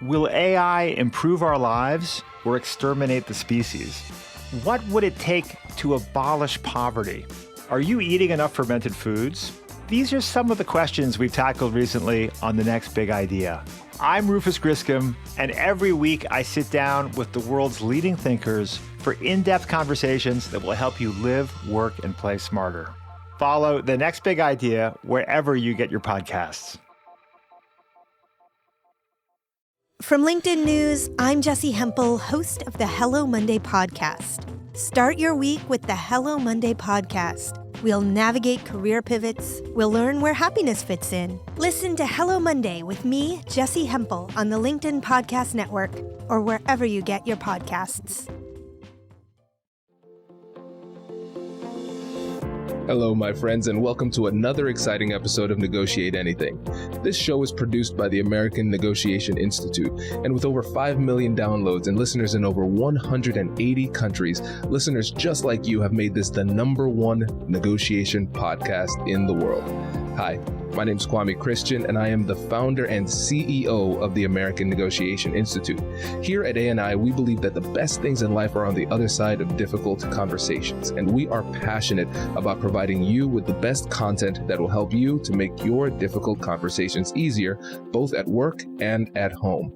Will AI improve our lives or exterminate the species? What would it take to abolish poverty? Are you eating enough fermented foods? These are some of the questions we've tackled recently on The Next Big Idea. I'm Rufus Griscom, and every week I sit down with the world's leading thinkers for in-depth conversations that will help you live, work, and play smarter. Follow The Next Big Idea wherever you get your podcasts. From LinkedIn News, I'm Jessie Hempel, host of the Hello Monday podcast. Start your week with the Hello Monday podcast. We'll navigate career pivots. We'll learn where happiness fits in. Listen to Hello Monday with me, Jessie Hempel, on the LinkedIn Podcast Network or wherever you get your podcasts. Hello, my friends, and welcome to another exciting episode of Negotiate Anything. This show is produced by the American Negotiation Institute, and with over 5 million downloads and listeners in over 180 countries, listeners just like you have made this the #1 negotiation podcast in the world. Hi, my name is Kwame Christian, and I am the founder and CEO of the American Negotiation Institute. Here at ANI, we believe that the best things in life are on the other side of difficult conversations, and we are passionate about providing you with the best content that will help you to make your difficult conversations easier, both at work and at home.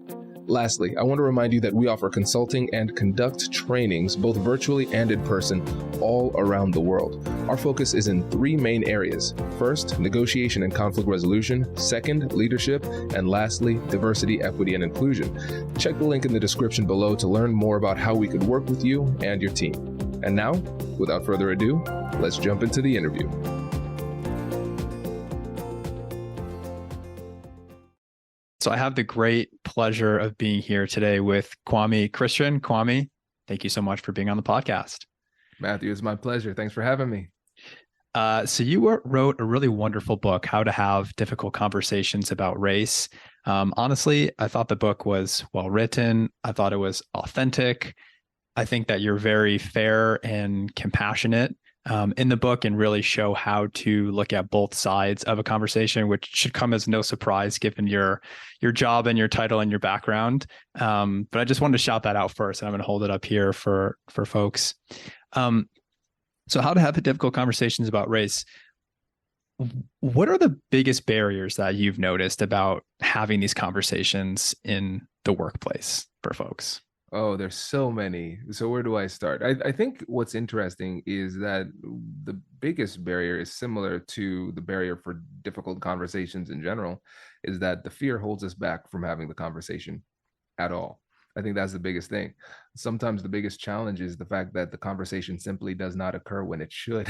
Lastly, I want to remind you that we offer consulting and conduct trainings, both virtually and in person, all around the world. Our focus is in 3 main areas. First, negotiation and conflict resolution. Second, leadership. And lastly, diversity, equity, and inclusion. Check the link in the description below to learn more about how we could work with you and your team. And now, without further ado, let's jump into the interview. So I have the great pleasure of being here today with Kwame Christian. Kwame, thank you so much for being on the podcast. Matthew, it's my pleasure. Thanks for having me. So you wrote a really wonderful book, How to Have Difficult Conversations About Race. Honestly, I thought the book was well written. I thought it was authentic. I think that you're very fair and compassionate in the book and really show how to look at both sides of a conversation, which should come as no surprise given your job and your title and your background. But I just wanted to shout that out first, and I'm going to hold it up here for folks. So how to have difficult conversations about race. What are the biggest barriers that you've noticed about having these conversations in the workplace for folks? Oh, there's so many. So where do I start? I think what's interesting is that the biggest barrier is similar to the barrier for difficult conversations in general, is that the fear holds us back from having the conversation at all. I think that's the biggest thing. Sometimes the biggest challenge is the fact that the conversation simply does not occur when it should,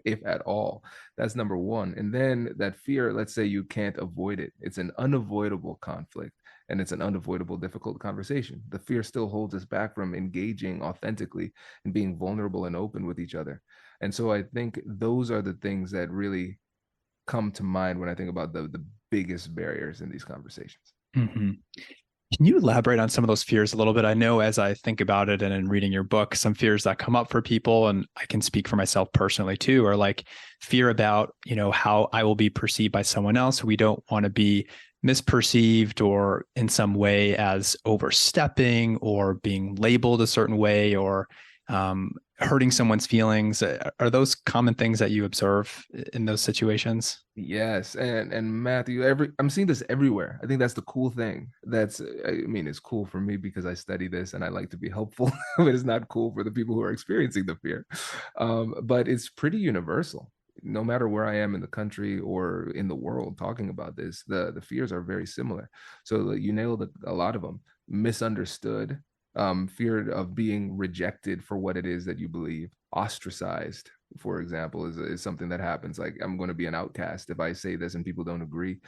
if at all. That's number one. And then that fear, let's say you can't avoid it. It's an unavoidable conflict. And it's an unavoidable, difficult conversation. The fear still holds us back from engaging authentically and being vulnerable and open with each other. And so I think those are the things that really come to mind when I think about the biggest barriers in these conversations. Mm-hmm. Can you elaborate on some of those fears a little bit? I know as I think about it and in reading your book, some fears that come up for people, and I can speak for myself personally too, are like fear about, how I will be perceived by someone else. We don't want to be misperceived or in some way as overstepping or being labeled a certain way or hurting someone's feelings. Are those common things that you observe in those situations? Yes. And Matthew, I'm seeing this everywhere. I think that's the cool thing. It's cool for me because I study this and I like to be helpful, but it's not cool for the people who are experiencing the fear. But it's pretty universal. No matter where I am in the country or in the world talking about this, the fears are very similar. So you nailed a lot of them. Misunderstood, fear of being rejected for what it is that you believe. Ostracized, for example, is something that happens. Like, I'm going to be an outcast if I say this and people don't agree.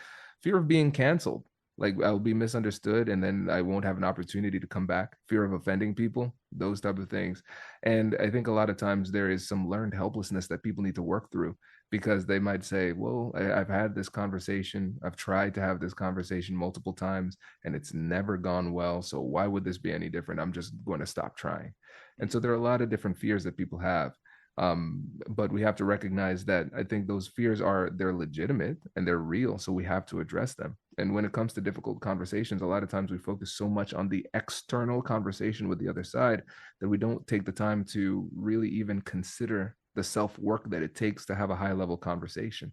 Fear of being canceled. Like, I'll be misunderstood and then I won't have an opportunity to come back. Fear of offending people, those type of things. And I think a lot of times there is some learned helplessness that people need to work through, because they might say, well, I've had this conversation. I've tried to have this conversation multiple times and it's never gone well. So why would this be any different? I'm just going to stop trying. And so there are a lot of different fears that people have. But we have to recognize that I think those fears they're legitimate and they're real. So we have to address them. And when it comes to difficult conversations, a lot of times we focus so much on the external conversation with the other side that we don't take the time to really even consider the self-work that it takes to have a high-level conversation.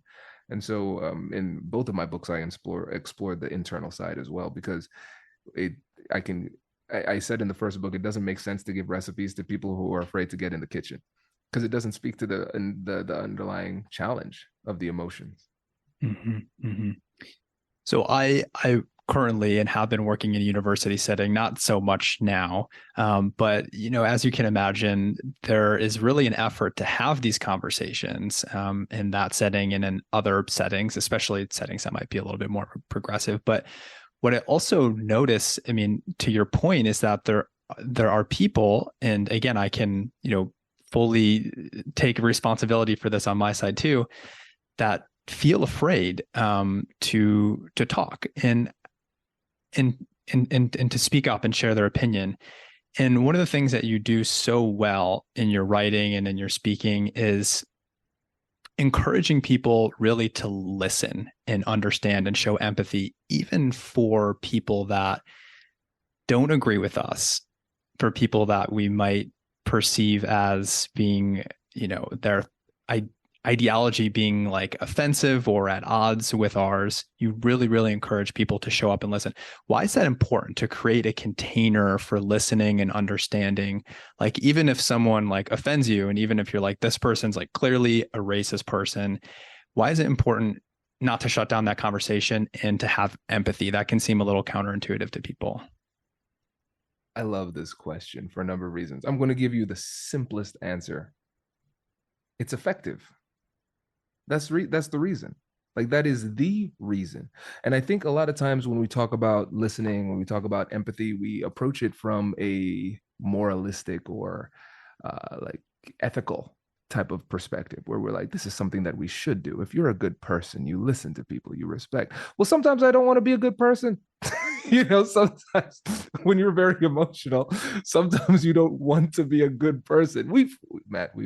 And so in both of my books, I explore the internal side as well, because I said in the first book, it doesn't make sense to give recipes to people who are afraid to get in the kitchen, because it doesn't speak to the underlying challenge of the emotions. Mm-hmm, mm-hmm. So I currently and have been working in a university setting, not so much now, but as you can imagine, there is really an effort to have these conversations in that setting and in other settings, especially settings that might be a little bit more progressive. But what I also notice, I mean, to your point, is that there are people, and again, I can fully take responsibility for this on my side too, that feel afraid to talk and to speak up and share their opinion. And one of the things that you do so well in your writing and in your speaking is encouraging people really to listen and understand and show empathy, even for people that don't agree with us, for people that we might perceive as being, their ideology being like offensive or at odds with ours. You really, really encourage people to show up and listen. Why is that important, to create a container for listening and understanding? Like, even if someone like offends you, and even if you're like, this person's like clearly a racist person, why is it important not to shut down that conversation and to have empathy? That can seem a little counterintuitive to people. I love this question for a number of reasons. I'm going to give you the simplest answer. It's effective. That's the reason. Like, that is the reason. And I think a lot of times when we talk about listening, when we talk about empathy, we approach it from a moralistic or like ethical type of perspective, where we're like, this is something that we should do. If you're a good person, you listen to people, you respect. Well, sometimes I don't want to be a good person. Sometimes when you're very emotional, sometimes you don't want to be a good person. We've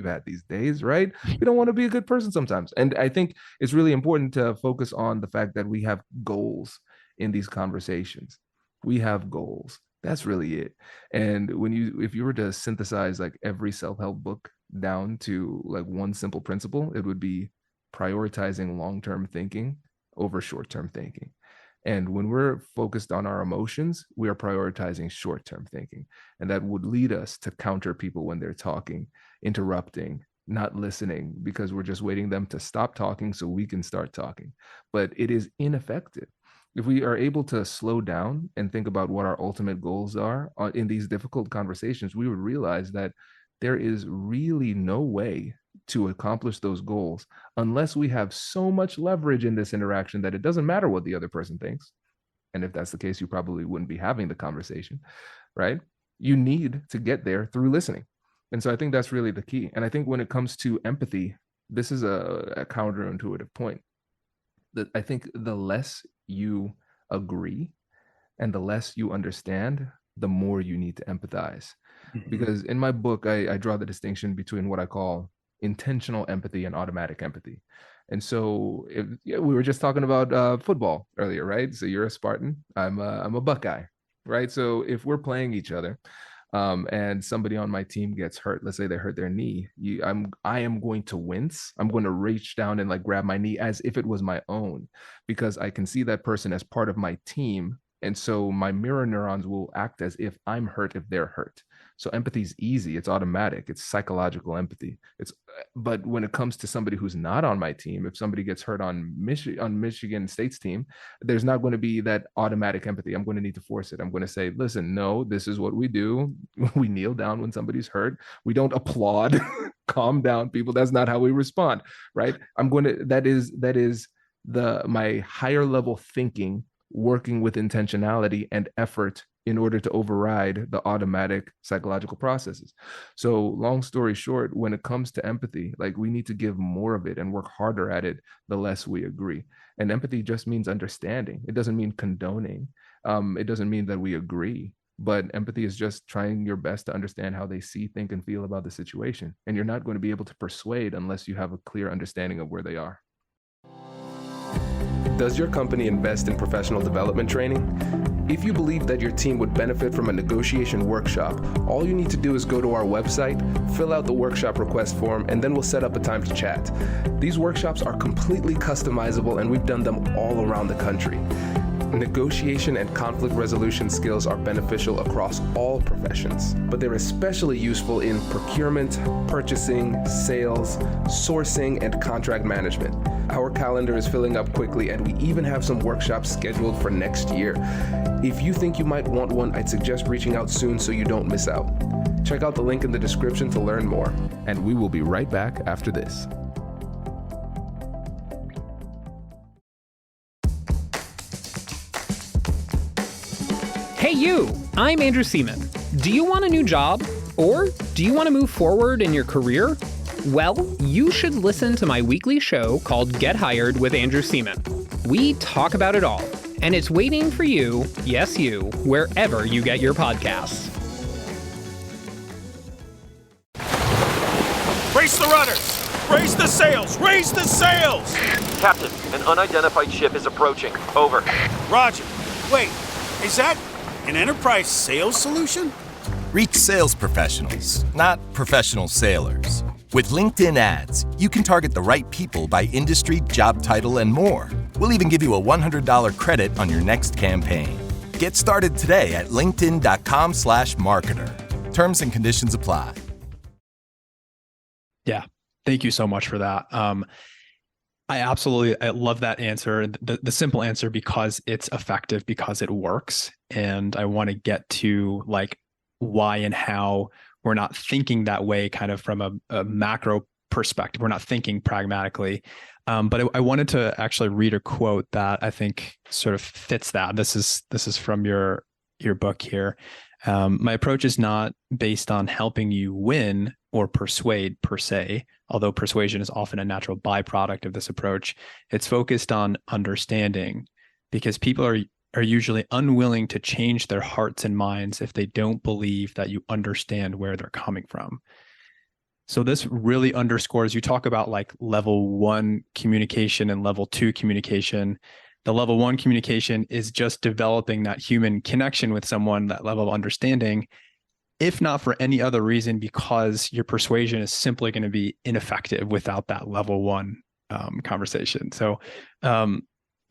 had these days, right? We don't want to be a good person sometimes. And I think it's really important to focus on the fact that we have goals in these conversations. We have goals. That's really it. And if you were to synthesize like every self-help book down to like one simple principle, it would be prioritizing long-term thinking over short-term thinking. And when we're focused on our emotions, we are prioritizing short-term thinking. And that would lead us to counter people when they're talking, interrupting, not listening, because we're just waiting them to stop talking so we can start talking. But it is ineffective. If we are able to slow down and think about what our ultimate goals are in these difficult conversations, we would realize that there is really no way to accomplish those goals unless we have so much leverage in this interaction that it doesn't matter what the other person thinks. And if that's the case, you probably wouldn't be having the conversation, right? You need to get there through listening. And so I think that's really the key. And I think when it comes to empathy, this is a counterintuitive point. That I think the less you agree and the less you understand, the more you need to empathize. Mm-hmm. Because in my book, I draw the distinction between what I call intentional empathy and automatic empathy. And so we were just talking about football earlier, right? So you're a Spartan, I'm a Buckeye, right? So if we're playing each other and somebody on my team gets hurt, let's say they hurt their knee, I am going to wince. I'm going to reach down and like grab my knee as if it was my own, because I can see that person as part of my team. And so my mirror neurons will act as if I'm hurt if they're hurt. So empathy is easy. It's automatic. It's psychological empathy. But when it comes to somebody who's not on my team, if somebody gets hurt on Michigan State's team, there's not going to be that automatic empathy. I'm going to need to force it. I'm going to say, listen, no, this is what we do. We kneel down when somebody's hurt. We don't applaud. Calm down, people. That's not how we respond, right? That is my higher level thinking, working with intentionality and effort in order to override the automatic psychological processes. So long story short, when it comes to empathy, like, we need to give more of it and work harder at it the less we agree. And empathy just means understanding. It doesn't mean condoning. It doesn't mean that we agree, but empathy is just trying your best to understand how they see, think, and feel about the situation. And you're not going to be able to persuade unless you have a clear understanding of where they are. Does your company invest in professional development training? If you believe that your team would benefit from a negotiation workshop, all you need to do is go to our website, fill out the workshop request form, and then we'll set up a time to chat. These workshops are completely customizable, and we've done them all around the country. Negotiation and conflict resolution skills are beneficial across all professions, but they're especially useful in procurement, purchasing, sales, sourcing, and contract management. Our calendar is filling up quickly, and we even have some workshops scheduled for next year. If you think you might want one, I'd suggest reaching out soon so you don't miss out. Check out the link in the description to learn more, and we will be right back after this. Hey you, I'm Andrew Seaman. Do you want a new job? Or do you want to move forward in your career? Well, you should listen to my weekly show called Get Hired with Andrew Seaman. We talk about it all, and it's waiting for you, yes you, wherever you get your podcasts. Brace the rudders! Raise the sails! Raise the sails! Captain, an unidentified ship is approaching. Over. Roger. Wait, is that an enterprise sales solution? Reach sales professionals, not professional sailors. With LinkedIn ads, you can target the right people by industry, job title, and more. We'll even give you a $100 credit on your next campaign. Get started today at linkedin.com/marketer. Terms and conditions apply. Yeah. Thank you so much for that. I love that answer, the simple answer, because it's effective, because it works. And I want to get to like why and how we're not thinking that way kind of from a macro perspective. We're not thinking pragmatically. But I wanted to actually read a quote that I think sort of fits that. This is from your book here. My approach is not based on helping you win or persuade per se, although persuasion is often a natural byproduct of this approach. It's focused on understanding, because people are usually unwilling to change their hearts and minds if they don't believe that you understand where they're coming from. So this really underscores, you talk about like level 1 communication and level 2 communication. The level 1 communication is just developing that human connection with someone, that level of understanding, if not for any other reason, because your persuasion is simply going to be ineffective without that level 1 conversation. So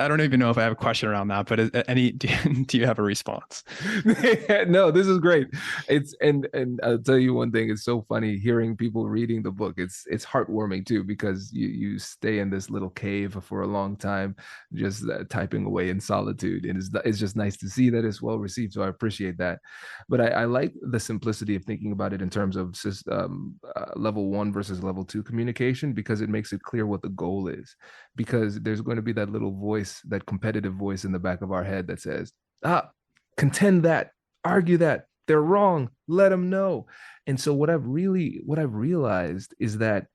I don't even know if I have a question around that, but do you have a response? No, this is great. And I'll tell you one thing. It's so funny hearing people reading the book. It's heartwarming too, because you stay in this little cave for a long time, just typing away in solitude, and it's just nice to see that it's well received. So I appreciate that. But I like the simplicity of thinking about it in terms of level 1 versus level 2 communication, because it makes it clear what the goal is. Because there's going to be that little voice, that competitive voice in the back of our head that says, contend that, argue that, they're wrong, let them know. And so what I've realized is that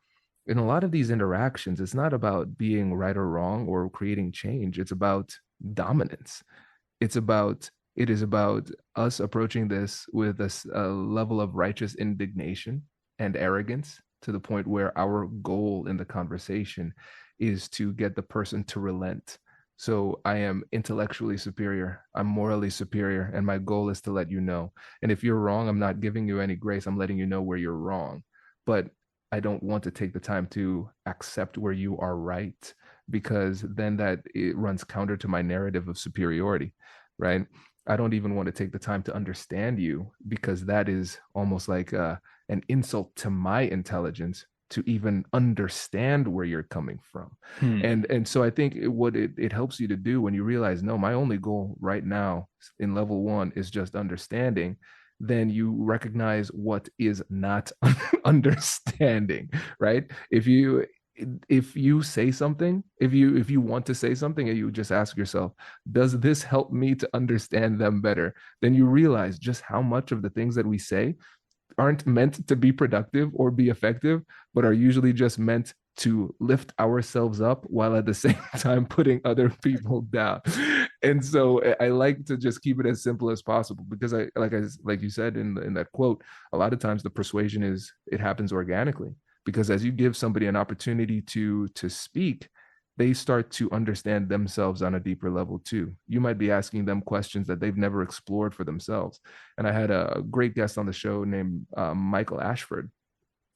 in a lot of these interactions, it's not about being right or wrong or creating change. It's about dominance. It is about us approaching this with a level of righteous indignation and arrogance, to the point where our goal in the conversation is to get the person to relent. So I am intellectually superior, I'm morally superior, and my goal is to let you know. And if you're wrong, I'm not giving you any grace, I'm letting you know where you're wrong. But I don't want to take the time to accept where you are right, because then it runs counter to my narrative of superiority, right? I don't even want to take the time to understand you, because that is almost like an insult to my intelligence, to even understand where you're coming from. And so I think what it helps you to do when you realize, no, my only goal right now in level 1 is just understanding, then you recognize what is not understanding, right? If you say something, if you want to say something, and you just ask yourself, does this help me to understand them better? Then you realize just how much of the things that we say aren't meant to be productive or be effective, but are usually just meant to lift ourselves up while at the same time putting other people down. And so I like to just keep it as simple as possible, because like you said in that quote, a lot of times the persuasion it happens organically, because as you give somebody an opportunity to speak, they start to understand themselves on a deeper level too. You might be asking them questions that they've never explored for themselves. And I had a great guest on the show named Michael Ashford.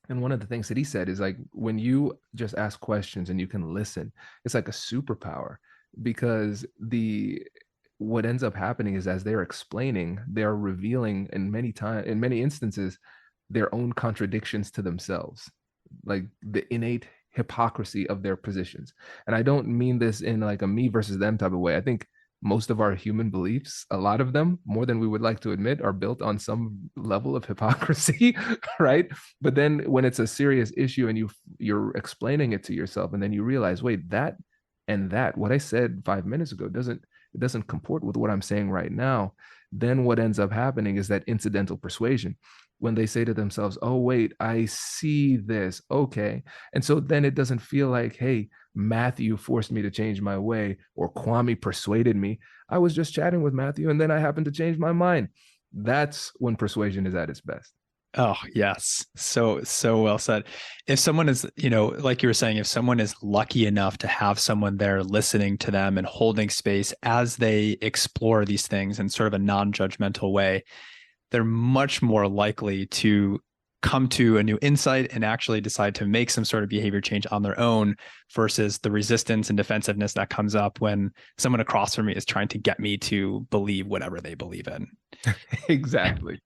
And one of the things that he said is like, when you just ask questions and you can listen, it's like a superpower, because what ends up happening is, as they're explaining, they're revealing in many instances, their own contradictions to themselves, like the innate hypocrisy of their positions. And I don't mean this in like a me versus them type of way. I think most of our human beliefs, a lot of them, more than we would like to admit, are built on some level of hypocrisy, right? But then when it's a serious issue and you're explaining it to yourself, and then you realize, wait, that and that, what I said 5 minutes ago doesn't comport with what I'm saying right now. Then what ends up happening is that incidental persuasion, when they say to themselves, oh, wait, I see this. Okay. And so then it doesn't feel like, hey, Matthew forced me to change my way, or Kwame persuaded me. I was just chatting with Matthew and then I happened to change my mind. That's when persuasion is at its best. Oh, yes. So well said. If someone is, like you were saying, if someone is lucky enough to have someone there listening to them and holding space as they explore these things in sort of a non-judgmental way, they're much more likely to come to a new insight and actually decide to make some sort of behavior change on their own, versus the resistance and defensiveness that comes up when someone across from me is trying to get me to believe whatever they believe in. Exactly.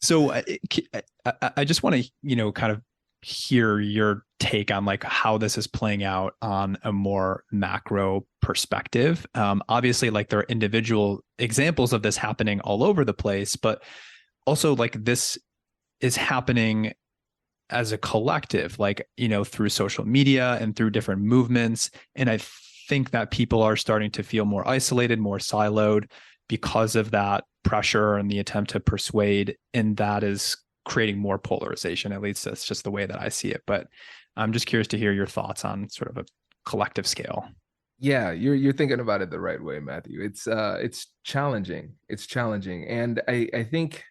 So I just want to, kind of hear your take on like how this is playing out on a more macro perspective. Obviously, like there are individual examples of this happening all over the place, but also like this is happening as a collective, like, through social media and through different movements. And I think that people are starting to feel more isolated, more siloed because of that pressure and the attempt to persuade. And that is creating more polarization. At least that's just the way that I see it. But I'm just curious to hear your thoughts on sort of a collective scale. Yeah, you're thinking about it the right way, Matthew. It's challenging. It's challenging. And I think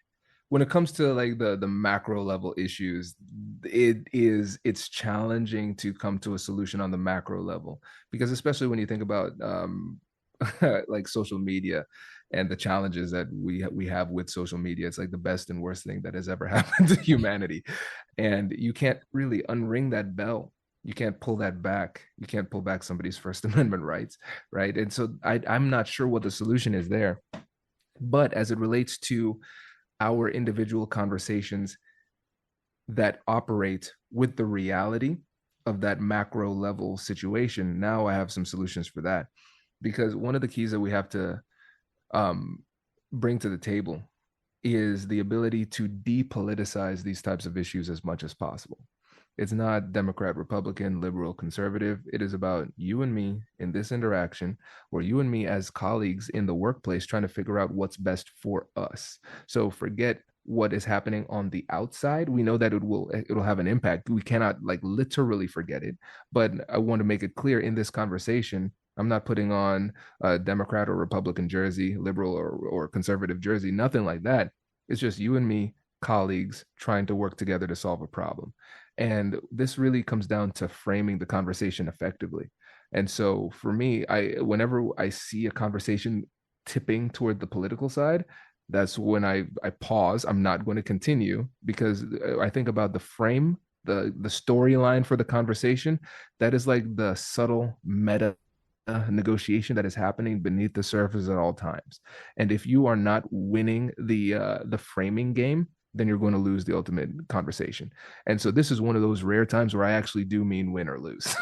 when it comes to like the macro level issues, it's challenging to come to a solution on the macro level, because especially when you think about like social media and the challenges that we have with social media, it's like the best and worst thing that has ever happened to humanity. And you can't really unring that bell. You can't pull that back. You can't pull back somebody's First Amendment rights, right? And so I'm not sure what the solution is there. But as it relates to our individual conversations that operate with the reality of that macro level situation, now I have some solutions for that. Because one of the keys that we have to bring to the table is the ability to depoliticize these types of issues as much as possible. It's not Democrat, Republican, liberal, conservative. It is about you and me in this interaction, or you and me as colleagues in the workplace trying to figure out what's best for us. So forget what is happening on the outside. We know that it'll have an impact. We cannot like literally forget it. But I want to make it clear in this conversation, I'm not putting on a Democrat or Republican jersey, liberal or conservative jersey, nothing like that. It's just you and me, colleagues, trying to work together to solve a problem. And this really comes down to framing the conversation effectively. And so for me, whenever I see a conversation tipping toward the political side, that's when I pause. I'm not going to continue, because I think about the frame, the storyline for the conversation. That is like the subtle meta negotiation that is happening beneath the surface at all times. And if you are not winning the framing game, then you're going to lose the ultimate conversation. And so this is one of those rare times where I actually do mean win or lose.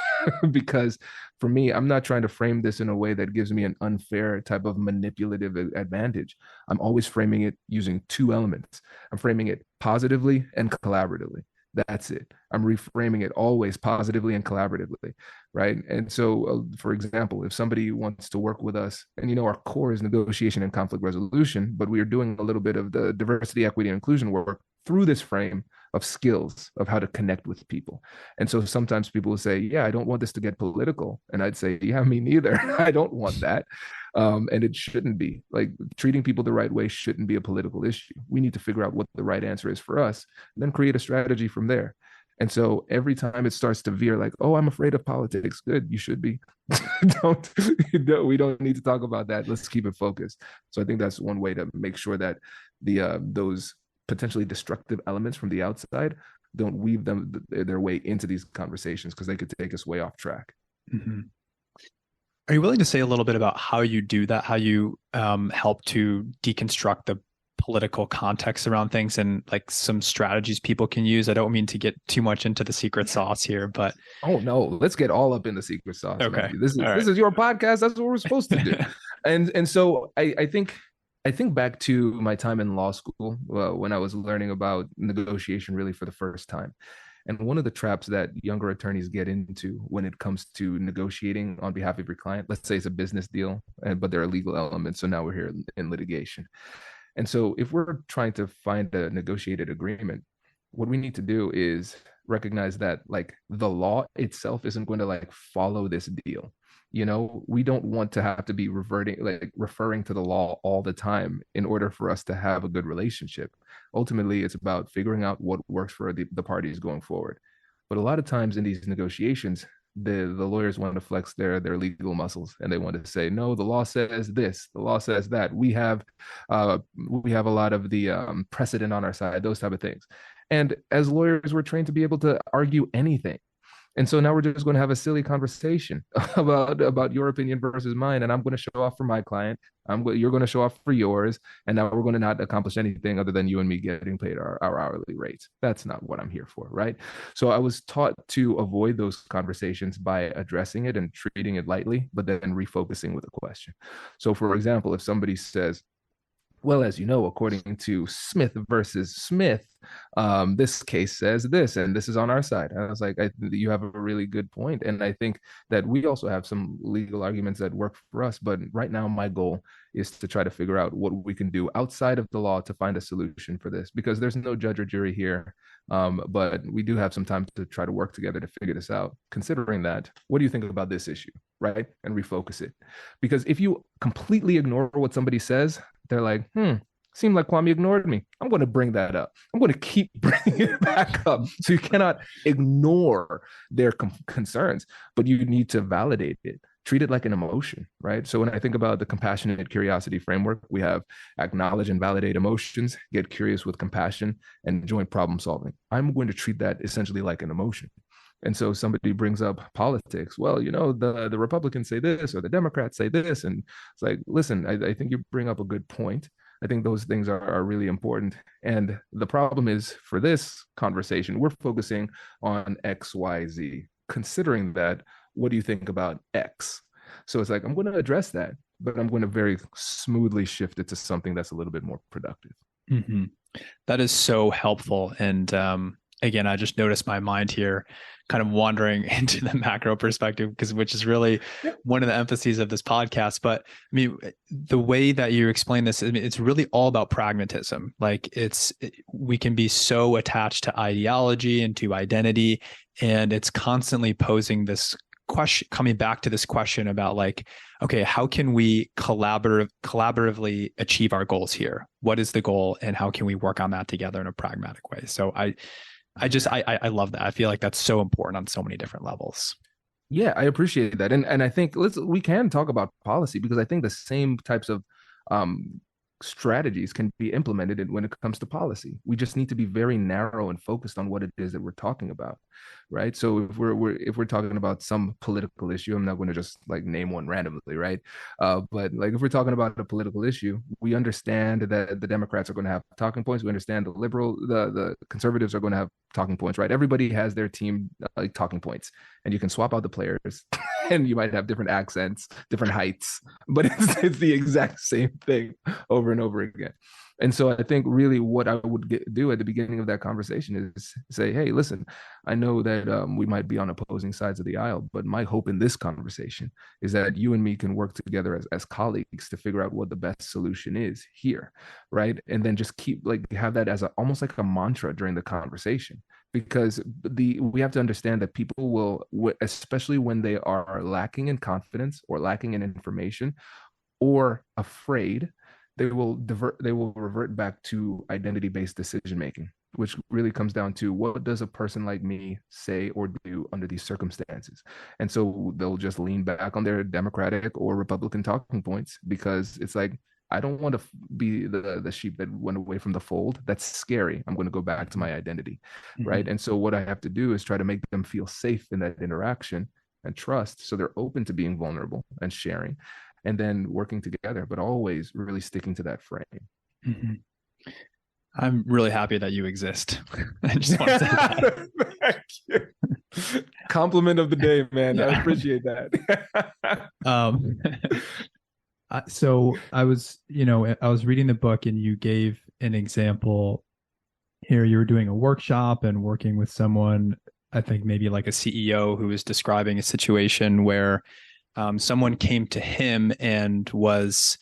Because for me, I'm not trying to frame this in a way that gives me an unfair type of manipulative advantage. I'm always framing it using two elements. I'm framing it positively and collaboratively. That's it. I'm reframing it always positively and collaboratively, right? And so, for example, if somebody wants to work with us, and our core is negotiation and conflict resolution, but we are doing a little bit of the diversity, equity, and inclusion work through this frame of skills of how to connect with people. And so sometimes people will say, yeah, I don't want this to get political. And I'd say, yeah, me neither. I don't want that. And it shouldn't be. Like, treating people the right way shouldn't be a political issue. We need to figure out what the right answer is for us, and then create a strategy from there. And so every time it starts to veer like, oh, I'm afraid of politics. Good, you should be. don't, we don't need to talk about that. Let's keep it focused. So I think that's one way to make sure that those potentially destructive elements from the outside don't weave their way into these conversations, because they could take us way off track. Mm-hmm. Are you willing to say a little bit about how you do that, how you help to deconstruct the political context around things and like some strategies people can use? I don't mean to get too much into the secret sauce here, but oh no, let's get all up in the secret sauce. Okay, Matthew. This is your podcast. That's what we're supposed to do. and so I think back to my time in law school when I was learning about negotiation really for the first time. And one of the traps that younger attorneys get into when it comes to negotiating on behalf of your client, let's say it's a business deal, but there are legal elements. So now we're here in litigation. And so if we're trying to find a negotiated agreement, what we need to do is recognize that like the law itself isn't going to like follow this deal. You know, we don't want to have to be referring to the law all the time in order for us to have a good relationship. Ultimately, it's about figuring out what works for the parties going forward. But a lot of times in these negotiations, the lawyers want to flex their legal muscles, and they want to say, no, the law says this, the law says that. We have a lot of the precedent on our side, those type of things. And as lawyers, we're trained to be able to argue anything. And so now we're just going to have a silly conversation about your opinion versus mine. And I'm going to show off for my client. You're going to show off for yours. And now we're going to not accomplish anything other than you and me getting paid our hourly rates. That's not what I'm here for, right? So I was taught to avoid those conversations by addressing it and treating it lightly, but then refocusing with a question. So for example, if somebody says, well, as you know, according to Smith versus Smith, this case says this, and this is on our side. And I was like, you have a really good point. And I think that we also have some legal arguments that work for us. But right now, my goal is to try to figure out what we can do outside of the law to find a solution for this, because there's no judge or jury here. But we do have some time to try to work together to figure this out. Considering that, what do you think about this issue, right? And refocus it. Because if you completely ignore what somebody says, they're like, seemed like Kwame ignored me. I'm going to bring that up. I'm going to keep bringing it back up. So you cannot ignore their concerns, but you need to validate it. Treat it like an emotion, right? So when I think about the compassionate curiosity framework, we have acknowledge and validate emotions, get curious with compassion, and joint problem solving. I'm going to treat that essentially like an emotion. And so somebody brings up politics. Well, you know, the Republicans say this or the Democrats say this. And it's like, listen, I think you bring up a good point. I think those things are really important. And the problem is, for this conversation, we're focusing on X, Y, Z. Considering that, what do you think about X? So it's like, I'm going to address that, but I'm going to very smoothly shift it to something that's a little bit more productive. Mm-hmm. That is so helpful. And again, I just noticed my mind here kind of wandering into the macro perspective, which is really one of the emphases of this podcast. But I mean, the way that you explain this, I mean, it's really all about pragmatism. Like we can be so attached to ideology and to identity, and it's constantly posing this question, coming back to this question about like, okay, how can we collaboratively achieve our goals here? What is the goal, and how can we work on that together in a pragmatic way? So I love that. I feel like that's so important on so many different levels. Yeah, I appreciate that. And I think we can talk about policy, because I think the same types of strategies can be implemented when it comes to policy. We just need to be very narrow and focused on what it is that we're talking about, right? So if we're talking about some political issue, I'm not going to just like name one randomly, right? But like if we're talking about a political issue, we understand that the Democrats are going to have talking points. We understand the conservatives are going to have talking points, right? Everybody has their team like talking points, and you can swap out the players. And you might have different accents, different heights, but it's the exact same thing over and over again. And so I think really what I would do at the beginning of that conversation is say, hey, listen, I know that we might be on opposing sides of the aisle, but my hope in this conversation is that you and me can work together as colleagues to figure out what the best solution is here, right? And then just have that as almost like a mantra during the conversation. Because we have to understand that people will, especially when they are lacking in confidence or lacking in information or afraid, they will revert back to identity-based decision making. which really comes down to what does a person like me say or do under these circumstances. And so they'll just lean back on their Democratic or Republican talking points, because it's like, I don't want to be the sheep that went away from the fold. That's scary. I'm going to go back to my identity, right? And so what I have to do is try to make them feel safe in that interaction and trust, so they're open to being vulnerable and sharing, and then working together, but always really sticking to that frame. Mm-hmm. I'm really happy that you exist. I just want to say that. Thank you. Compliment of the day, man. Yeah. I appreciate that. So I was reading the book, and you gave an example here. You were doing a workshop and working with someone, I think maybe like a CEO, who was describing a situation where someone came to him and was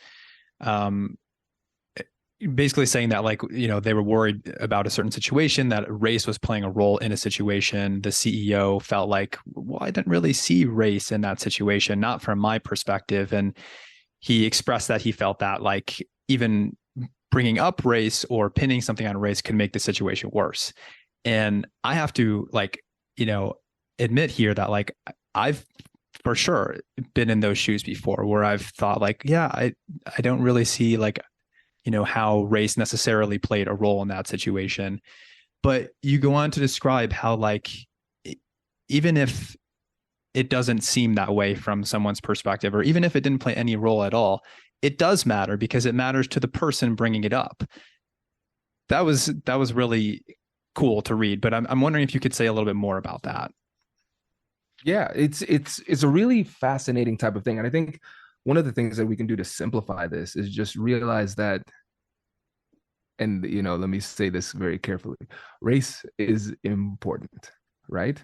basically saying that, like, they were worried about a certain situation, that race was playing a role in a situation. The CEO felt like, well, I didn't really see race in that situation, not from my perspective. And he expressed that he felt that, like, even bringing up race or pinning something on race could make the situation worse. And I have to, like, admit here that, like, I've for sure been in those shoes before, where I've thought, like, yeah, I don't really see, like, how race necessarily played a role in that situation. But you go on to describe how, like, even if it doesn't seem that way from someone's perspective, or even if it didn't play any role at all, it does matter, because it matters to the person bringing it up. That was really cool to read, but I'm wondering if you could say a little bit more about that. Yeah, it's a really fascinating type of thing. And I think one of the things that we can do to simplify this is just realize that, and let me say this very carefully, race is important, right?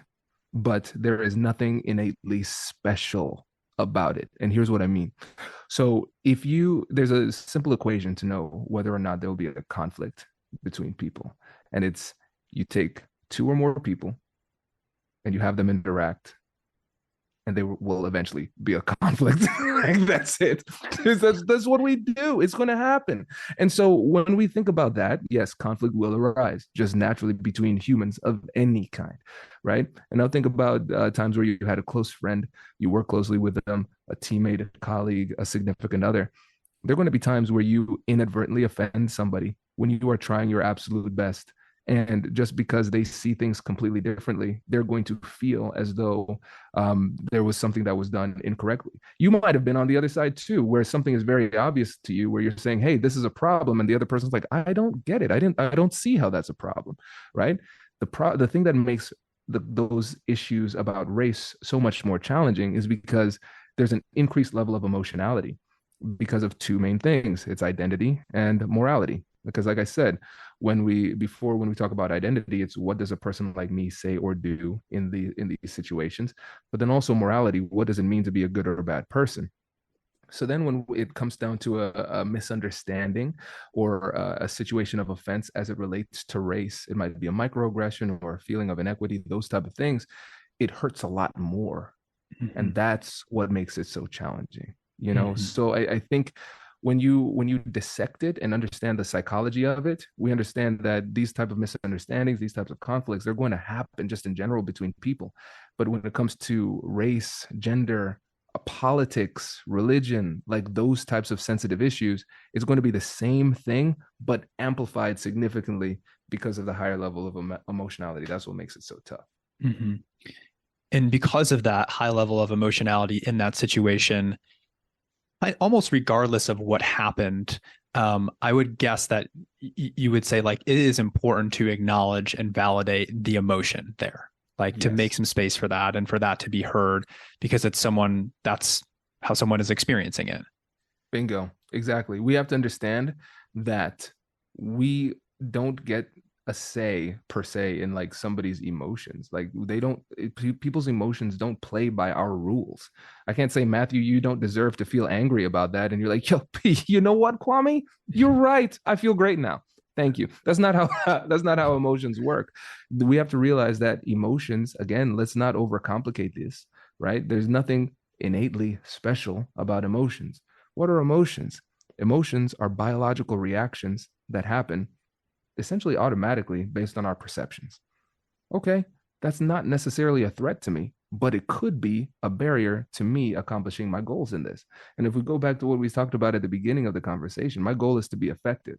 But there is nothing innately special about it. And here's what I mean. So there's a simple equation to know whether or not there will be a conflict between people. And it's, you take two or more people and you have them interact, and there will eventually be a conflict. Like, that's it. That's what we do. It's going to happen. And so when we think about that, yes, conflict will arise just naturally between humans of any kind, right? And I'll think about times where you had a close friend, you work closely with them, a teammate, a colleague, a significant other. There are going to be times where you inadvertently offend somebody when you are trying your absolute best. And just because they see things completely differently, they're going to feel as though there was something that was done incorrectly. You might have been on the other side too, where something is very obvious to you, where you're saying, hey, this is a problem. And the other person's like, I don't get it. I don't see how that's a problem, right? The thing that makes those issues about race so much more challenging is because there's an increased level of emotionality because of two main things. It's identity and morality. Because, like I said, when we talk about identity, it's what does a person like me say or do in these situations, but then also morality. What does it mean to be a good or a bad person? So then when it comes down to a misunderstanding or a situation of offense as it relates to race, it might be a microaggression or a feeling of inequity, those type of things, it hurts a lot more. Mm-hmm. And that's what makes it so challenging, Mm-hmm. So I think when you dissect it and understand the psychology of it, we understand that these type of misunderstandings, these types of conflicts, they're going to happen just in general between people. But when it comes to race, gender, politics, religion, like those types of sensitive issues, it's going to be the same thing, but amplified significantly because of the higher level of emotionality. That's what makes it so tough. Mm-hmm. And because of that high level of emotionality in that situation, almost regardless of what happened, I would guess that you would say, like, it is important to acknowledge and validate the emotion there, like, to make some space for that and for that to be heard, because that's how someone is experiencing it. Bingo. Exactly. We have to understand that we don't get a say per se in, like, somebody's emotions. Like, people's emotions don't play by our rules. I can't say, Matthew, you don't deserve to feel angry about that, and you're like, yo, you know what, Kwame, you're right, I feel great now, thank you. That's not how emotions work. We have to realize that emotions, again, let's not overcomplicate this, right? There's nothing innately special about emotions. What are emotions? Emotions are biological reactions that happen essentially automatically based on our perceptions. Okay, that's not necessarily a threat to me, but it could be a barrier to me accomplishing my goals in this. And if we go back to what we talked about at the beginning of the conversation, my goal is to be effective.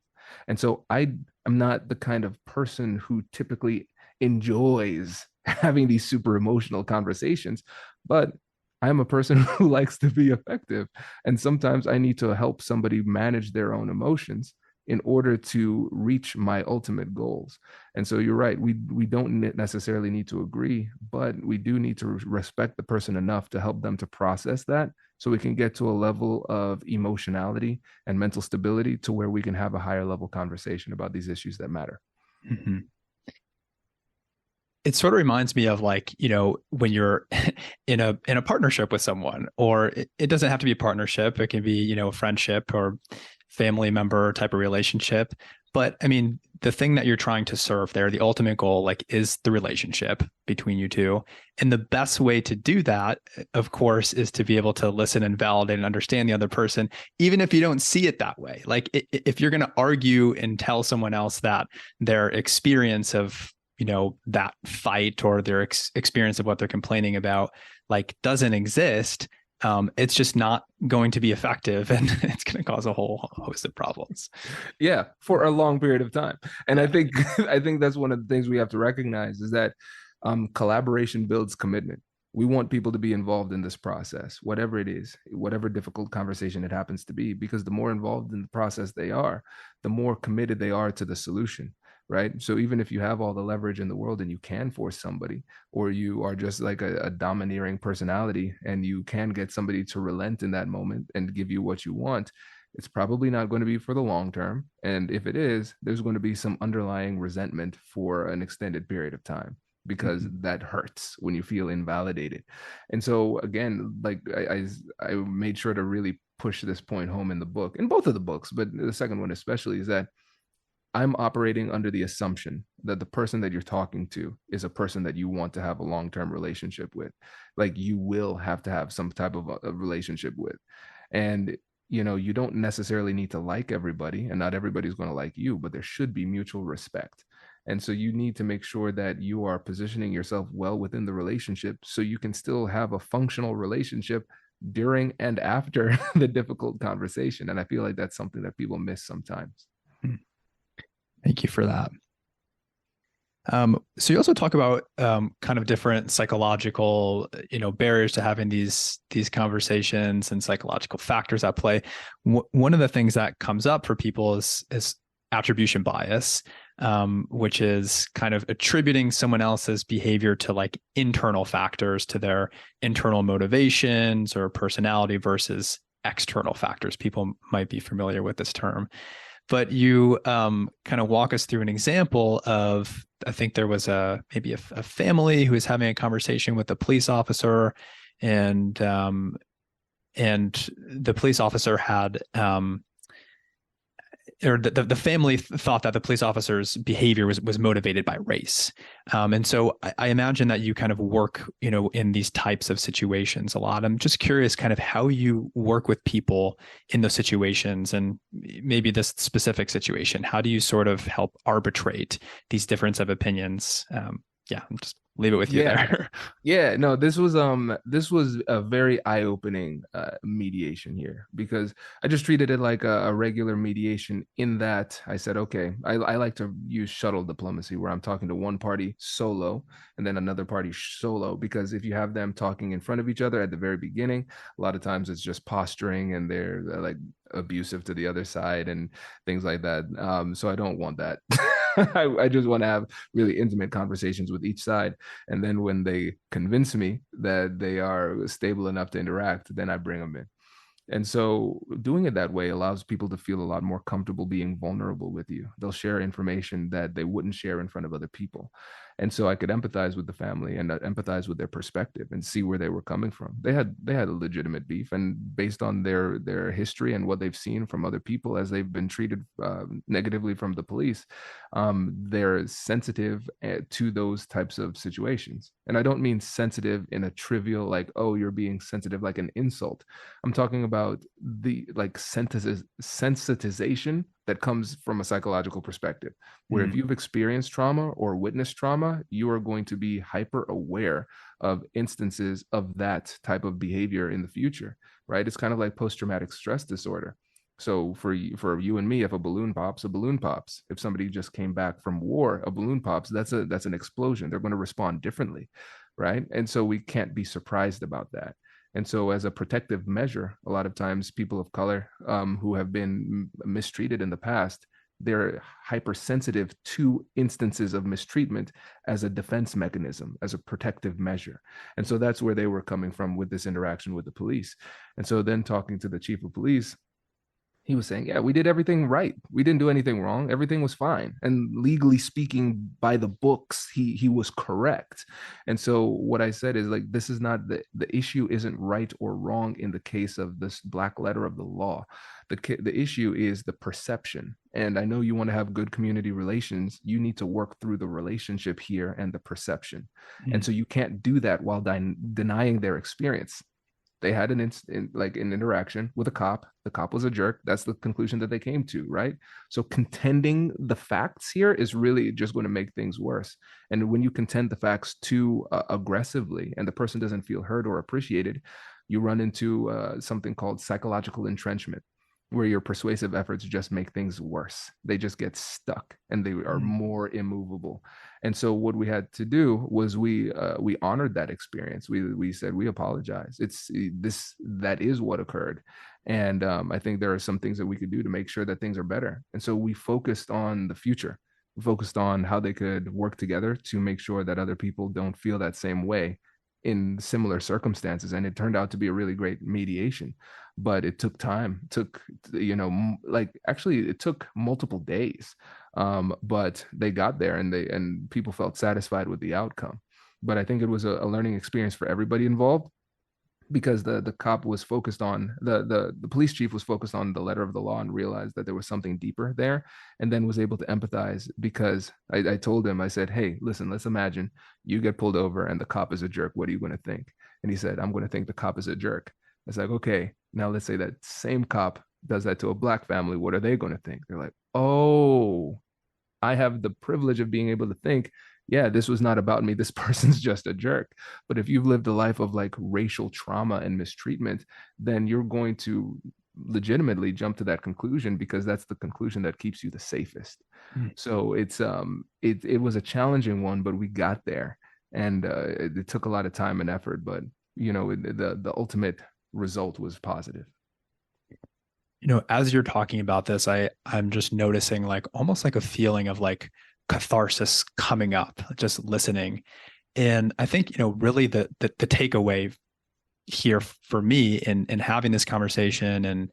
And so I am not the kind of person who typically enjoys having these super emotional conversations, but I'm a person who likes to be effective. And sometimes I need to help somebody manage their own emotions in order to reach my ultimate goals. And so you're right, we don't necessarily need to agree, but we do need to respect the person enough to help them to process that, so we can get to a level of emotionality and mental stability to where we can have a higher level conversation about these issues that matter. Mm-hmm. It sort of reminds me of, like, when you're in a partnership with someone, or it doesn't have to be a partnership. It can be, a friendship or family member type of relationship. But I mean, the thing that you're trying to serve there, the ultimate goal, like, is the relationship between you two. And the best way to do that, of course, is to be able to listen and validate and understand the other person, even if you don't see it that way. Like, if you're going to argue and tell someone else that their experience of, that fight, or their experience of what they're complaining about, like, doesn't exist, it's just not going to be effective, and it's going to cause a whole host of problems. Yeah, for a long period of time. And I think that's one of the things we have to recognize, is that collaboration builds commitment. We want people to be involved in this process, whatever it is, whatever difficult conversation it happens to be, because the more involved in the process they are, the more committed they are to the solution. Right. So even if you have all the leverage in the world and you can force somebody, or you are just like a domineering personality and you can get somebody to relent in that moment and give you what you want, it's probably not going to be for the long term. And if it is, there's going to be some underlying resentment for an extended period of time, because that hurts when you feel invalidated. And so again, like I made sure to really push this point home in the book, in both of the books, but the second one especially, is that I'm operating under the assumption that the person that you're talking to is a person that you want to have a long-term relationship with. Like, you will have to have some type of a relationship with. And, you don't necessarily need to like everybody, and not everybody's going to like you, but there should be mutual respect. And so you need to make sure that you are positioning yourself well within the relationship, so you can still have a functional relationship during and after the difficult conversation. And I feel like that's something that people miss sometimes. Thank you for that. So you also talk about kind of different psychological, barriers to having these conversations, and psychological factors at play. One of the things that comes up for people is attribution bias, which is kind of attributing someone else's behavior to, like, internal factors, to their internal motivations or personality, versus external factors. People might be familiar with this term. But you kind of walk us through an example of, I think there was maybe a family who was having a conversation with a police officer, and the police officer had or the family thought that the police officer's behavior was motivated by race. And so I imagine that you kind of work, in these types of situations a lot. I'm just curious kind of how you work with people in those situations, and maybe this specific situation. How do you sort of help arbitrate these difference of opinions? I'll just leave it with you there. Yeah, no, this was a very eye-opening mediation here, because I just treated it like a regular mediation, in that I said, okay, I like to use shuttle diplomacy, where I'm talking to one party solo and then another party solo, because if you have them talking in front of each other at the very beginning, a lot of times it's just posturing, and they're like abusive to the other side and things like that. So I don't want that. I just want to have really intimate conversations with each side. And then when they convince me that they are stable enough to interact, then I bring them in. And so doing it that way allows people to feel a lot more comfortable being vulnerable with you. They'll share information that they wouldn't share in front of other people. And so I could empathize with the family and empathize with their perspective and see where they were coming from. They had a legitimate beef, and based on their history and what they've seen from other people as they've been treated negatively from the police, they're sensitive to those types of situations. And I don't mean sensitive in a trivial, like, oh, you're being sensitive, like an insult. I'm talking about the, like, sensitization that comes from a psychological perspective, where if you've experienced trauma or witnessed trauma, you are going to be hyper aware of instances of that type of behavior in the future, right? It's kind of like post-traumatic stress disorder. So for you and me, if a balloon pops, a balloon pops. If somebody just came back from war, a balloon pops. That's an explosion. They're going to respond differently, right? And so we can't be surprised about that. And so, as a protective measure, a lot of times people of color who have been mistreated in the past, they're hypersensitive to instances of mistreatment as a defense mechanism, as a protective measure. And so that's where they were coming from with this interaction with the police. And so then talking to the chief of police, he was saying, yeah, we did everything right. We didn't do anything wrong. Everything was fine. And legally speaking, by the books, he was correct. And so what I said is, like, this is not the issue isn't right or wrong in the case of this black letter of the law. The issue is the perception. And I know you want to have good community relations. You need to work through the relationship here and the perception. And so you can't do that while denying their experience. They had an interaction with a cop. The cop was a jerk. That's the conclusion that they came to, right? So contending the facts here is really just going to make things worse. And when you contend the facts too aggressively, and the person doesn't feel heard or appreciated, you run into something called psychological entrenchment, where your persuasive efforts just make things worse. They just get stuck and they are more immovable. And so what we had to do was we honored that experience. We said, we apologize. That is what occurred. And I think there are some things that we could do to make sure that things are better. And so we focused on the future. We focused on how they could work together to make sure that other people don't feel that same way in similar circumstances. And it turned out to be a really great mediation, but it took time. It took, it took multiple days, but they got there, and people felt satisfied with the outcome. But I think it was a learning experience for everybody involved, because the cop was focused on the police chief was focused on the letter of the law and realized that there was something deeper there, and then was able to empathize, because I told him, I said, hey, listen, let's imagine you get pulled over and the cop is a jerk. What are you going to think? And he said, I'm going to think the cop is a jerk. I was like, okay, now let's say that same cop does that to a black family. What are they going to think? They're like, oh, I have the privilege of being able to think, yeah, this was not about me. This person's just a jerk. But if you've lived a life of like racial trauma and mistreatment, then you're going to legitimately jump to that conclusion, because that's the conclusion that keeps you the safest. So it was a challenging one, but we got there, and it took a lot of time and effort, but the ultimate result was positive. As you're talking about this, I'm just noticing like almost like a feeling of like catharsis coming up, just listening. And I think, really the takeaway here for me in having this conversation and,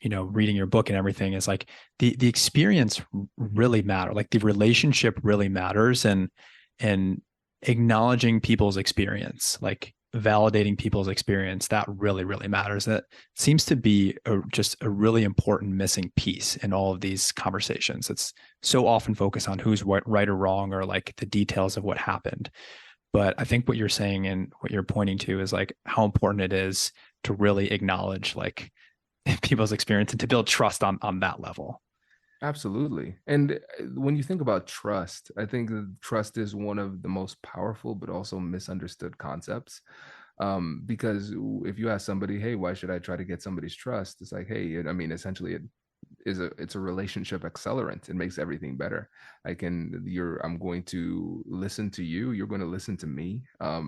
reading your book and everything is like the experience really matters. Like the relationship really matters, and acknowledging people's experience, like validating people's experience, that really, really matters. That seems to be just a really important missing piece in all of these conversations. It's so often focused on who's right or wrong, or like the details of what happened. But I think what you're saying and what you're pointing to is like how important it is to really acknowledge like people's experience and to build trust on that level. Absolutely. And when you think about trust, I think trust is one of the most powerful but also misunderstood concepts. Because if you ask somebody, hey, why should I try to get somebody's trust? It's like, hey, essentially it's a relationship accelerant. It makes everything better. I'm going to listen to you. You're going to listen to me.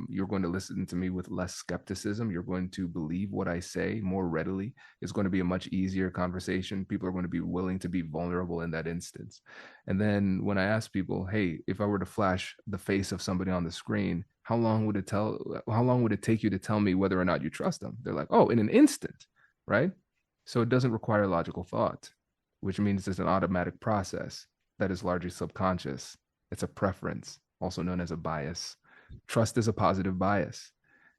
You're going to listen to me with less skepticism. You're going to believe what I say more readily. It's going to be a much easier conversation. People are going to be willing to be vulnerable in that instance. And then when I ask people, hey, if I were to flash the face of somebody on the screen, how long would it take you to tell me whether or not you trust them? They're like, oh, in an instant, right? So it doesn't require logical thought, which means it's an automatic process that is largely subconscious. It's a preference, also known as a bias. Trust is a positive bias.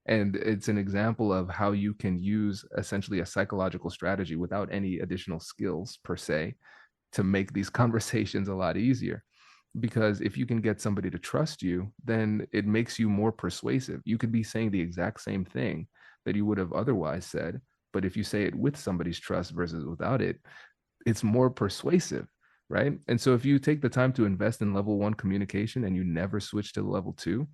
And it's an example of how you can use essentially a psychological strategy without any additional skills per se to make these conversations a lot easier. Because if you can get somebody to trust you, then it makes you more persuasive. You could be saying the exact same thing that you would have otherwise said, but if you say it with somebody's trust versus without it, it's more persuasive, right? And so if you take the time to invest in level 1 communication and you never switch to level 2,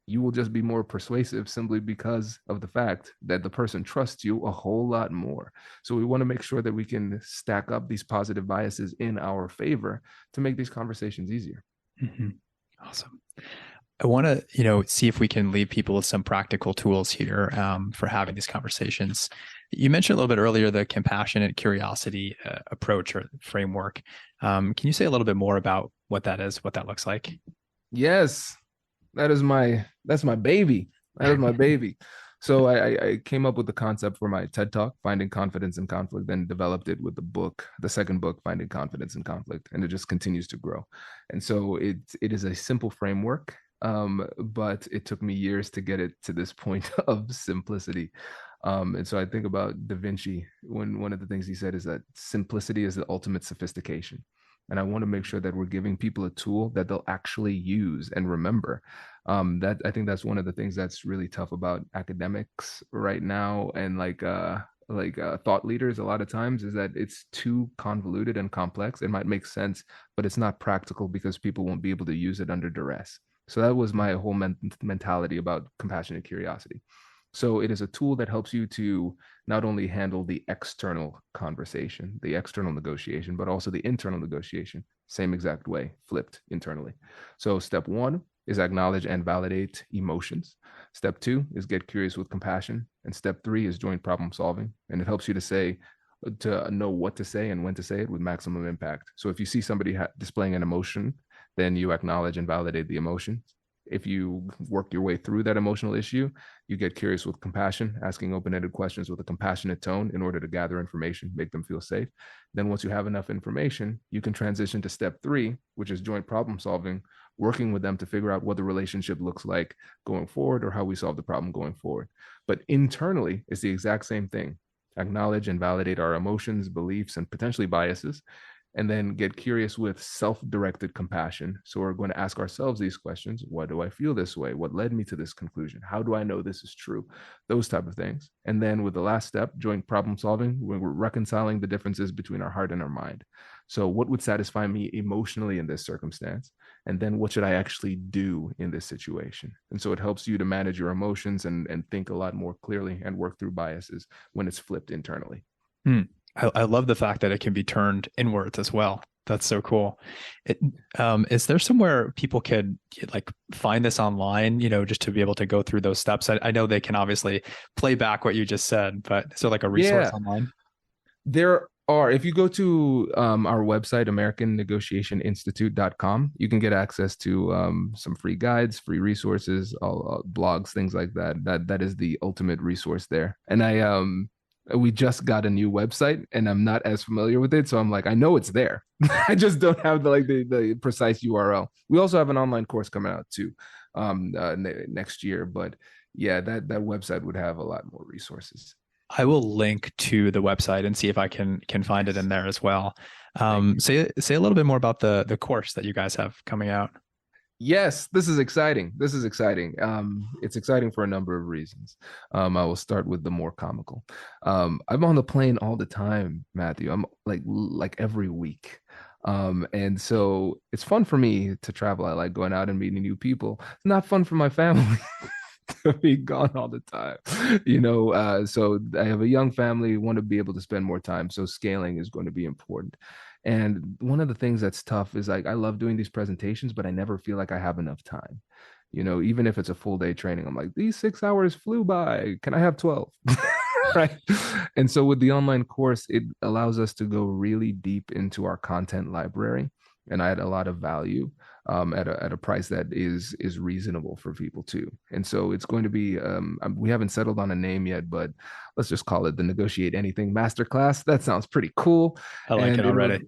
you will just be more persuasive simply because of the fact that the person trusts you a whole lot more. So we want to make sure that we can stack up these positive biases in our favor to make these conversations easier. Mm-hmm. Awesome. I want to, see if we can leave people with some practical tools here for having these conversations. You mentioned a little bit earlier the compassionate curiosity approach or framework. Can you say a little bit more about what that is, what that looks like? Yes, that's my baby. That is my baby. So I came up with the concept for my TED Talk, Finding Confidence in Conflict, then developed it with the second book, Finding Confidence in Conflict, and it just continues to grow. And so it is a simple framework, but it took me years to get it to this point of simplicity. And so I think about Da Vinci, when one of the things he said is that simplicity is the ultimate sophistication. And I want to make sure that we're giving people a tool that they'll actually use and remember. That I think that's one of the things that's really tough about academics right now, and thought leaders a lot of times, is that it's too convoluted and complex. It might make sense, but it's not practical because people won't be able to use it under duress. So that was my whole mentality about compassionate curiosity. So it is a tool that helps you to not only handle the external conversation, the external negotiation, but also the internal negotiation, same exact way, flipped internally. So step 1 is acknowledge and validate emotions. Step 2 is get curious with compassion. And step 3 is joint problem solving. And it helps you to know what to say and when to say it with maximum impact. So if you see somebody displaying an emotion, then you acknowledge and validate the emotion. If you work your way through that emotional issue, you get curious with compassion, asking open-ended questions with a compassionate tone in order to gather information, make them feel safe. Then once you have enough information, you can transition to step 3, which is joint problem solving, working with them to figure out what the relationship looks like going forward or how we solve the problem going forward. But internally, it's the exact same thing. Acknowledge and validate our emotions, beliefs, and potentially biases, and then get curious with self-directed compassion. So we're going to ask ourselves these questions. Why do I feel this way? What led me to this conclusion? How do I know this is true? Those type of things. And then with the last step, joint problem solving, when we're reconciling the differences between our heart and our mind. So what would satisfy me emotionally in this circumstance? And then what should I actually do in this situation? And so it helps you to manage your emotions and think a lot more clearly and work through biases when it's flipped internally. I love the fact that it can be turned inwards as well. That's so cool. Is there somewhere people could find this online, just to be able to go through those steps? I know they can obviously play back what you just said, but is there a resource online? There are. If you go to our website, AmericanNegotiationInstitute.com, you can get access to some free guides, free resources, blogs, things like that. That is the ultimate resource there. And we just got a new website and I'm not as familiar with it. So I'm I know it's there. I just don't have the precise URL. We also have an online course coming out too next year. But yeah, that website would have a lot more resources. I will link to the website and see if I can find it in there as well. Say a little bit more about the course that you guys have coming out. Yes, this is exciting. It's exciting for a number of reasons. I will start with the more comical. I'm on the plane all the time, Matthew. I'm like every week. And so it's fun for me to travel. I like going out and meeting new people. It's not fun for my family to be gone all the time, so I have a young family, want to be able to spend more time. So scaling is going to be important. And one of the things that's tough is I love doing these presentations, but I never feel like I have enough time. Even if it's a full day training, I'm these 6 hours flew by. Can I have 12? Right. And so with the online course, it allows us to go really deep into our content library and add a lot of value at a price that is reasonable for people too. And so it's going to be, we haven't settled on a name yet, but let's just call it the Negotiate Anything Masterclass. That sounds pretty cool. I like it already.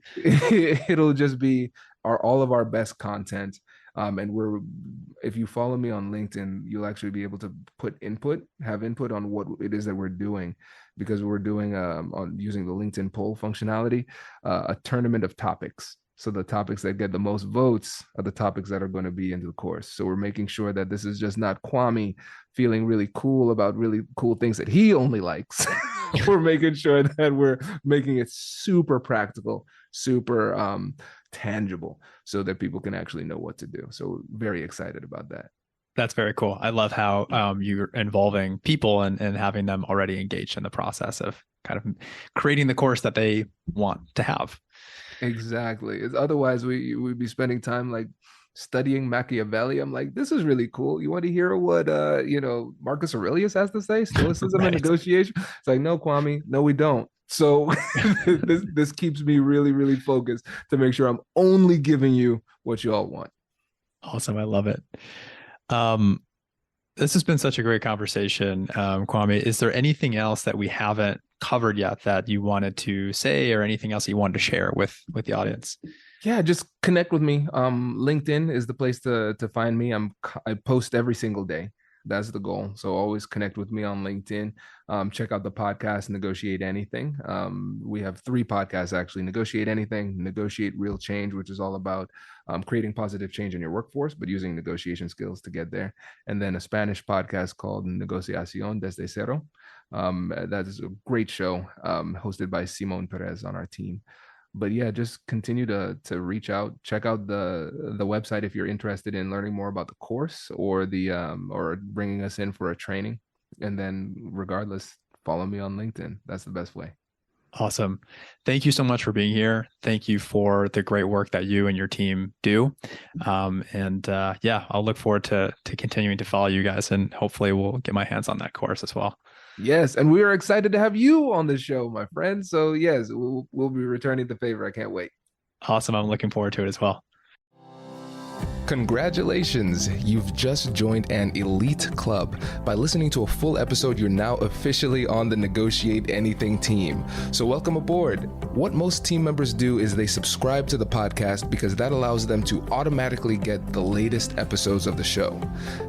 It'll just be all of our best content. And if you follow me on LinkedIn, you'll actually be able to have input on what it is that we're doing, because we're doing on using the LinkedIn poll functionality, a tournament of topics. So the topics that get the most votes are the topics that are going to be in the course. So we're making sure that this is just not Kwame feeling really cool about really cool things that he only likes. We're making sure that we're making it super practical, super tangible, so that people can actually know what to do. So very excited about that. That's very cool. I love how you're involving people and having them already engaged in the process of kind of creating the course that they want to have. Exactly. Otherwise, we'd be spending time like studying Machiavelli. I'm like, this is really cool. You want to hear what Marcus Aurelius has to say? Stoicism and negotiation. It's like, no, Kwame, no, we don't. So this keeps me really, really focused to make sure I'm only giving you what you all want. Awesome. I love it. This has been such a great conversation, Kwame. Is there anything else that we haven't covered yet that you wanted to say, or anything else you wanted to share with the audience? Yeah, just connect with me. LinkedIn is the place to find me. I post every single day. That's the goal. So always connect with me on LinkedIn. Check out the podcast, Negotiate Anything. We have 3 podcasts, actually. Negotiate Anything, Negotiate Real Change, which is all about creating positive change in your workforce, but using negotiation skills to get there. And then a Spanish podcast called Negociación desde Cero. That is a great show, hosted by Simon Perez on our team. But yeah, just continue to reach out. Check out the website if you're interested in learning more about the course or or bringing us in for a training. And then regardless, follow me on LinkedIn. That's the best way. Awesome. Thank you so much for being here. Thank you for the great work that you and your team do. I'll look forward to continuing to follow you guys, and hopefully we'll get my hands on that course as well. Yes, and we are excited to have you on the show, my friend. So yes, we'll be returning the favor. I can't wait. Awesome. I'm looking forward to it as well. Congratulations! You've just joined an elite club. By listening to a full episode, you're now officially on the Negotiate Anything team. So welcome aboard. What most team members do is they subscribe to the podcast because that allows them to automatically get the latest episodes of the show.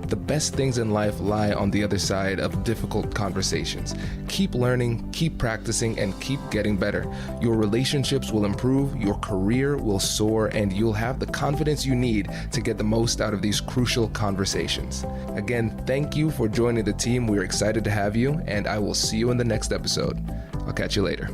The best things in life lie on the other side of difficult conversations. Keep learning, keep practicing, and keep getting better. Your relationships will improve, your career will soar, and you'll have the confidence you need to get the most out of these crucial conversations. Again, thank you for joining the team. We're excited to have you, and I will see you in the next episode. I'll catch you later.